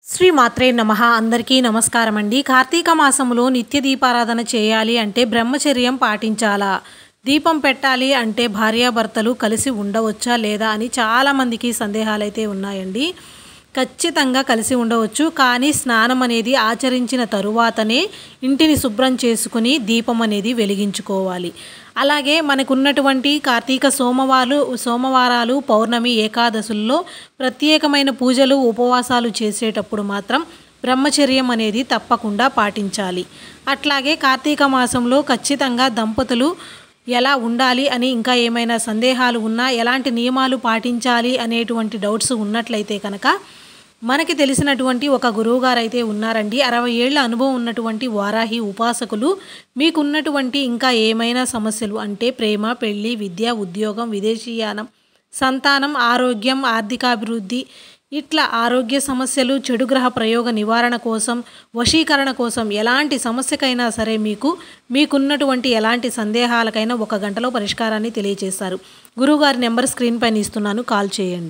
శ్రీ మాత్రే నమః. అందరికీ నమస్కారం అండి. కార్తీక మాసంలో నిత్య దీపారాధన చేయాలి అంటే బ్రహ్మచర్యం పాటించాలా? దీపం పెట్టాలి అంటే భార్యాభర్తలు కలిసి ఉండవచ్చా లేదా అని చాలామందికి సందేహాలైతే ఉన్నాయండి. ఖచ్చితంగా కలిసి ఉండవచ్చు. కానీ స్నానం అనేది ఆచరించిన తరువాతనే ఇంటిని శుభ్రం చేసుకుని దీపం అనేది వెలిగించుకోవాలి. అలాగే మనకున్నటువంటి కార్తీక సోమవారాలు, పౌర్ణమి, ఏకాదశుల్లో ప్రత్యేకమైన పూజలు, ఉపవాసాలు చేసేటప్పుడు మాత్రం బ్రహ్మచర్యం అనేది తప్పకుండా పాటించాలి. అట్లాగే కార్తీక మాసంలో ఖచ్చితంగా దంపతులు ఎలా ఉండాలి అని ఇంకా ఏమైనా సందేహాలు ఉన్నా, ఎలాంటి నియమాలు పాటించాలి అనేటువంటి డౌట్స్ ఉన్నట్లయితే కనుక మనకి తెలిసినటువంటి ఒక గురువుగారు అయితే ఉన్నారండి. 60 ఏళ్ల అనుభవం ఉన్నటువంటి వారాహి ఉపాసకులు. మీకున్నటువంటి ఇంకా ఏమైనా సమస్యలు అంటే ప్రేమ, పెళ్లి, విద్య, ఉద్యోగం, విదేశీయానం, సంతానం, ఆరోగ్యం, ఆర్థికాభివృద్ధి, ఇట్లా ఆరోగ్య సమస్యలు, చెడు గ్రహ ప్రయోగ నివారణ కోసం, వశీకరణ కోసం ఎలాంటి సమస్యకైనా సరే మీకున్నటువంటి ఎలాంటి సందేహాలకైనా 1 గంటలో పరిష్కారాన్ని తెలియజేస్తారు. గురువుగారి నెంబర్ స్క్రీన్ పైన ఇస్తున్నాను, కాల్ చేయండి.